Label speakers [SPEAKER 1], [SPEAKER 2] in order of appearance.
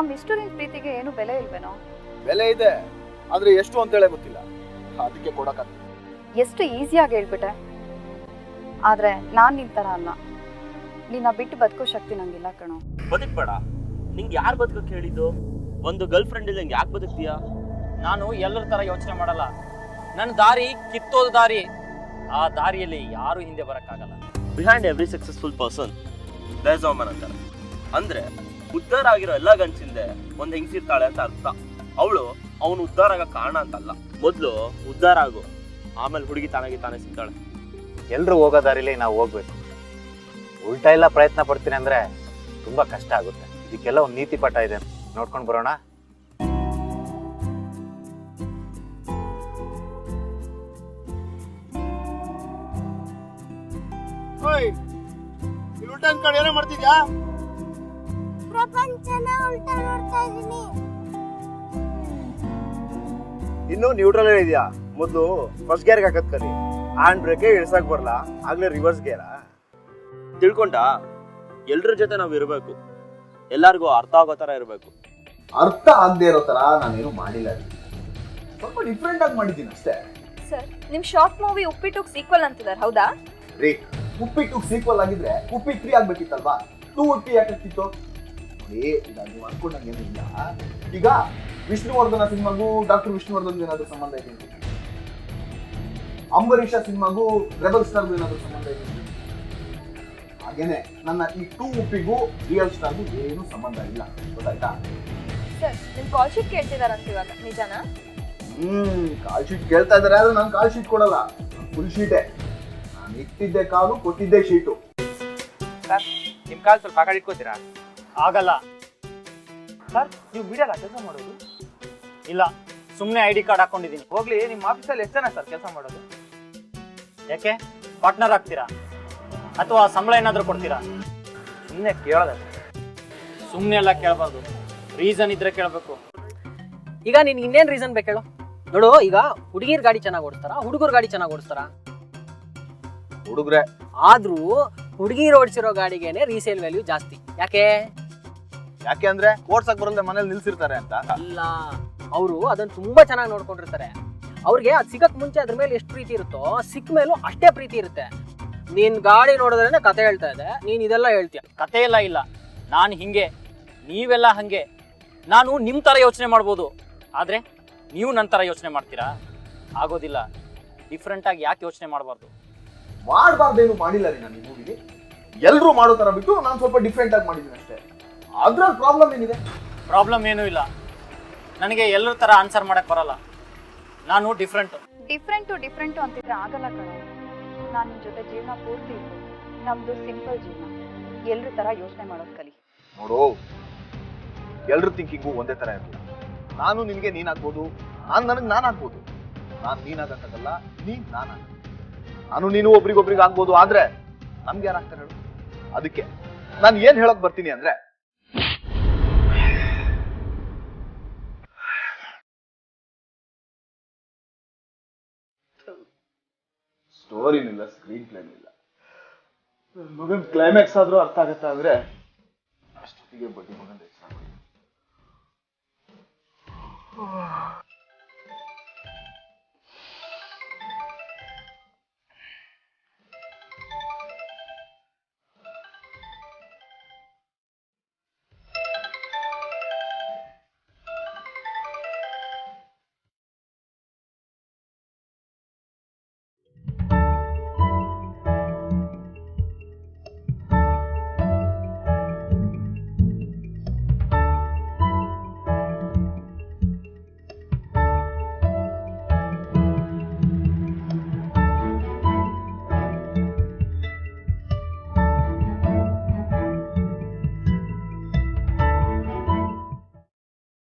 [SPEAKER 1] ನಮ್ ಇಷ್ಟೂರಿನ ಪ್ರೀತಿಗೆ ಏನು ಬೆಲೆ ಇಲ್ವೇನೋ?
[SPEAKER 2] ಬೆಲೆ ಇದೆ, ಆದ್ರೆ ಎಷ್ಟು ಅಂತೇಳೆ ಗೊತ್ತಿಲ್ಲ, ಅದಕ್ಕೆ ಕೊಡಕ್ಕಾಗ್ತದೆ.
[SPEAKER 1] ಎಷ್ಟು ಈಸಿಯಾಗಿ ಹೇಳ್ಬಿಟ್ಟೆ. ಆದ್ರೆ ನಾನ್ ನಿನ್ ತರ ಅಲ್ಲ, ನಿನ್ನ ಬಿಟ್ಟು ಬದುಕೋ ಶಕ್ತಿ ನಂಗಿಲ್ಲ ಕಣೋ.
[SPEAKER 3] ಬದುಕ್ಬೇಡ, ನಿಂಗೆ ಯಾರು ಬದುಕಕ್ಕೆ ಹೇಳಿದ್ದು? ಒಂದು ಗರ್ಲ್ ಫ್ರೆಂಡ್ ಇಲ್ಲ ಯಾಕೆ ಬದುಕ್ತೀಯಾ?
[SPEAKER 4] ನಾನು ಎಲ್ಲರ ತರ ಯೋಚನೆ ಮಾಡಲ್ಲ. ನನ್ನ ದಾರಿ ಕಿತ್ತೋದ ದಾರಿ, ಆ ದಾರಿಯಲ್ಲಿ ಯಾರು ಹಿಂದೆ ಬರಕ್ಕಾಗಲ್ಲ.
[SPEAKER 3] Behind every successful person there is a woman ಅಂತಾರೆ. ಅಂದ್ರೆ ಉದ್ಧಾರ ಆಗಿರೋ ಎಲ್ಲ ಗಂಡಸಿಂದೆ ಒಂದು ಹೆಂಗಸಿರ್ತಾಳೆ ಅಂತ ಅರ್ಥ. ಅವಳು ಅವನು ಉದ್ಧಾರ ಆಗೋ ಕಾರಣ ಅಂತಲ್ಲ. ಮೊದಲು ಉದ್ಧಾರ ಆಗು, ಆಮೇಲೆ ಹುಡುಗಿ ತಾನೇ ಸಿಗ್ತಾಳೆ.
[SPEAKER 5] ಎಲ್ರು ಹೋಗೋ ದಾರಿಲಿ ನಾವು ಹೋಗ್ಬೇಕು. ಉಲ್ಟಾ ಎಲ್ಲ ಪ್ರಯತ್ನ ಪಡ್ತೀನಿ ಅಂದ್ರೆ ತುಂಬಾ ಕಷ್ಟ ಆಗುತ್ತೆ. ಇದಕ್ಕೆಲ್ಲ ಒಂದು ನೀತಿ ಪಾಠ ಇದೆ, ನೋಡ್ಕೊಂಡು ಬರೋಣ.
[SPEAKER 2] ಉಲ್ಟಾ ಕಡೆ ಏನೋ ಮಾಡ್ತಿದ್ಯಾ?
[SPEAKER 6] ಪ್ರಪಂಚನ ಉಲ್ಟಾ ನೋಡ್ತಾ ಇದೀನಿ.
[SPEAKER 2] ಇನ್ನು ನ್ಯೂಟ್ರಲ್ ಇದೆಯಾ? ಮೊದಲು ಫಸ್ಟ್ ಗೇರ್ಗೆ ಹಾಕತ್ ಕಲಿ. ಹ್ಯಾಂಡ್ ಬ್ರೇಕ್ ಇಳಿಸಕ್ ಬರಲ್ಲ, ಆಗ್ಲೇ ರಿವರ್ಸ್ ಗೇರಾ?
[SPEAKER 3] ತಿಳ್ಕೊಂಡ? ಎಲ್ರ ಜೊತೆ ನಾವು ಇರಬೇಕು, ಎಲ್ಲರಿಗೂ ಅರ್ಥ ಆಗೋ ತರ ಇರಬೇಕು.
[SPEAKER 2] ಅರ್ಥ ಆಗದೆ ಇರೋ ತರ ನಾನೇನು ಮಾಡಿಲ್ಲ, ಸ್ವಲ್ಪ ಡಿಫ್ರೆಂಟ್ ಆಗಿ ಮಾಡಿದ್ದೀನಿ ಅಷ್ಟೇ.
[SPEAKER 1] ಸರ್, ನಿಮ್ ಶಾರ್ಟ್ ಮೂವಿ ಉಪ್ಪಿಟ್ಟು ಸೀಕ್ವಲ್ ಅಂತಿದ್ದಾರೆ, ಹೌದಾ?
[SPEAKER 2] ರೀ, ಉಪ್ಪಿಟ್ಟು ಸೀಕ್ವಲ್ ಆಗಿದ್ರೆ ಉಪ್ಪಿ 3 ಆಗ್ಬೇಕಿತ್ತಲ್ವಾ? 2 ಉಪ್ಪಿ ಯಾಕಿತ್ತು? ನೋಡಿ, ನೀವು ಅನ್ಕೊಂಡಂಗೇನಿಲ್ಲ. ಈಗ ವಿಷ್ಣುವರ್ಧನ ಸಿನಿಮಾಗೂ ಡಾಕ್ಟರ್ ವಿಷ್ಣುವರ್ಧನ್ ಏನಾದ್ರು ಸಂಬಂಧ ಇದೆ? ಅಂಬರೀಷ ಸಿನಿಮಾಗೂ ರೆಬಲ್ ಸ್ಟಾರ್ಗೂ ಏನಾದ್ರು ಸಂಬಂಧ ಇದೆ? ಹಾಗೇನೆ ನನ್ನ ಈ 2 ಉಪ್ಪಿಗೂ ರಿಯಲ್ ಸ್ಟಾರ್ಗೂ ಏನು ಸಂಬಂಧ ಇಲ್ಲ, ಗೊತ್ತಾಯ್ತಾ?
[SPEAKER 1] ಸರ್, ನಿಮ್ ಕಾಲ್ ಶೀಟ್ ಕೇಳ್ತಿದಾರಂತ ಇವಾಗ, ನಿಜಾನಾ?
[SPEAKER 2] ಕಾಲ್ ಶೀಟ್ ಕೇಳ್ತಾ ಇದಾರೆ, ಆದ್ರೆ ನಾನು ಕಾಲ್ ಶೀಟ್ ಕೊಡಲ್ಲ, ಫುಲ್ ಶೀಟೇ. ನಾನು ಇಟ್ಟಿದ್ದೆ ಕಾಲು, ಕೊಟ್ಟಿದ್ದೆ ಶೀಟು.
[SPEAKER 4] ಸರ್, ನಿಮ್ ಕಾಲ್ ಸ್ವಲ್ಪ ಆ ಕಡೆ ಇಟ್ಕೋತೀರಾ? ಆಗಲ್ಲ ಸರ್, ನೀವು ಬಿಡಲ್ಲ ಕೆಲಸ ಮಾಡೋದು? ಇಲ್ಲ, ಸುಮ್ಮನೆ ID ಕಾರ್ಡ್ ಹಾಕೊಂಡಿದ್ದೀನಿ. ಹೋಗ್ಲಿ, ನಿಮ್ಮ ಆಫೀಸಲ್ಲಿ ಎಷ್ಟು ಜನ ಸರ್ ಕೆಲಸ ಮಾಡೋದು? ಯಾಕೆ ಪಾರ್ಟ್ನರ್ ಆಗ್ತೀರಾ ಅಥವಾ ಸಂಬಳ ಏನಾದರೂ ಕೊಡ್ತೀರಾ? ಸುಮ್ಮನೆ ಕೇಳೋದ? ಸುಮ್ಮನೆ ಎಲ್ಲ ಕೇಳಬಾರ್ದು, ರೀಸನ್ ಇದ್ರೆ ಕೇಳಬೇಕು.
[SPEAKER 7] ಈಗ ನೀನ್ ಇನ್ನೇನ್ ರೀಸನ್ ಬೇಕು ಹೇಳು? ನೋಡು, ಈಗ ಹುಡುಗಿರ್ ಗಾಡಿ ಚೆನ್ನಾಗಿ ಓಡಿಸ್ತಾರ, ಹುಡುಗರು ಗಾಡಿ ಚೆನ್ನಾಗಿ ಓಡಿಸ್ತಾರ?
[SPEAKER 2] ಹುಡುಗ್ರೆ.
[SPEAKER 7] ಆದ್ರೂ ಹುಡುಗಿರ್ ಓಡಿಸಿರೋ ಗಾಡಿಗೆನೆ ರೀಸೇಲ್ ವ್ಯಾಲ್ಯೂ ಜಾಸ್ತಿ. ಯಾಕೆ?
[SPEAKER 2] ಯಾಕೆ ಅಂದ್ರೆ ಓಡ್ಸಕ್ ಬರಲ್ದೆ ಮನೇಲಿ ನಿಲ್ಸಿರ್ತಾರೆ ಅಂತ
[SPEAKER 7] ಅಲ್ಲ, ಅವರು ಅದನ್ನ ತುಂಬಾ ಚೆನ್ನಾಗಿ ನೋಡ್ಕೊಂಡಿರ್ತಾರೆ. ಅವ್ರಿಗೆ ಅದ್ ಸಿಗಕ್ ಮುಂಚೆ ಅದ್ರ ಮೇಲೆ ಎಷ್ಟು ಪ್ರೀತಿ ಇರುತ್ತೋ, ಸಿಕ್ಕ ಮೇಲೂ ಅಷ್ಟೇ ಪ್ರೀತಿ ಇರುತ್ತೆ. ನೀನ್ ಗಾಡಿ ನೋಡಿದ್ರೇನೆ ಕತೆ ಹೇಳ್ತಾ ಇದೆ, ನೀನ್ ಇದೆಲ್ಲ ಹೇಳ್ತೀಯ.
[SPEAKER 4] ಕತೆ ಎಲ್ಲ ಇಲ್ಲ, ನಾನು ಹಿಂಗೆ, ನೀವೆಲ್ಲ ಹಂಗೆ. ನಾನು ನಿಮ್ಮ ಥರ ಯೋಚನೆ ಮಾಡ್ಬೋದು, ಆದರೆ ನೀವು ನನ್ನ ಥರ ಯೋಚನೆ ಮಾಡ್ತೀರಾ? ಆಗೋದಿಲ್ಲ. ಡಿಫ್ರೆಂಟಾಗಿ ಯಾಕೆ ಯೋಚನೆ ಮಾಡಬಾರ್ದು?
[SPEAKER 2] ಮಾಡಬಾರ್ದೇನು ಮಾಡಿಲ್ಲ ರೀ ನಾನು ಈ ಮೂವಿಗೆ. ಎಲ್ಲರೂ ಮಾಡೋ ಥರ ಬಿಟ್ಟು ನಾನು ಸ್ವಲ್ಪ ಡಿಫ್ರೆಂಟ್ ಆಗಿ ಮಾಡಿದ್ದೀನಿ ಅಷ್ಟೇ. ಅದ್ರಲ್ಲಿ ಪ್ರಾಬ್ಲಮ್ ಏನಿದೆ?
[SPEAKER 4] ಪ್ರಾಬ್ಲಮ್ ಏನೂ ಇಲ್ಲ. ನನಗೆ ಎಲ್ಲರ ಥರ ಆನ್ಸರ್ ಮಾಡಕ್ಕೆ ಬರಲ್ಲ. ನಾನು ಡಿಫ್ರೆಂಟು
[SPEAKER 1] ಅಂತಿದ್ರೆ ಆಗಲ್ಲ ಕಣ. ನಾನು ನಿನ್ ಜೊತೆ ಜೀವನ ಪೂರ್ತಿ ಇರ್ಬೋದು. ನಮ್ದು ಸಿಂಪಲ್ ಜೀವನ, ಎಲ್ರ ತರ ಯೋಚನೆ ಮಾಡೋದ್ ಕಲಿ.
[SPEAKER 2] ನೋಡು, ಎಲ್ರ ಥಿಂಕಿಂಗು ಒಂದೇ ತರ ಇರಲ್ಲ. ನಾನು ನಿನ್ಗೆ ನೀನಾಗ್ಬೋದು, ನಾನಾಗ್ಬೋದು. ನಾನು ನೀನಾಗಕ್ಕಾಗಲ್ಲ, ನೀನ್ ನಾನಾಗ. ನಾನು ನೀನು ಒಬ್ರಿಗೊಬ್ರಿಗೆ ಆಗ್ಬೋದು, ಆದ್ರೆ ನಮ್ಗೆ ಯಾರಾಗ್ತಾರೆ ಹೇಳು? ಅದಕ್ಕೆ ನಾನು ಏನ್ ಹೇಳಕ್ ಬರ್ತೀನಿ ಅಂದ್ರೆ, ಸ್ಟೋರಿನಿಲ್ಲ, ಸ್ಕ್ರೀನ್ ಪ್ಲೇನ್ ಇಲ್ಲ. ಮಗನ್ ಕ್ಲೈಮ್ಯಾಕ್ಸ್ ಆದ್ರೂ ಅರ್ಥ ಆಗತ್ತಾ ಅಂದ್ರೆ ಅಷ್ಟೊತ್ತಿಗೆ ಬಡ್ಡಿ ಮಗನ್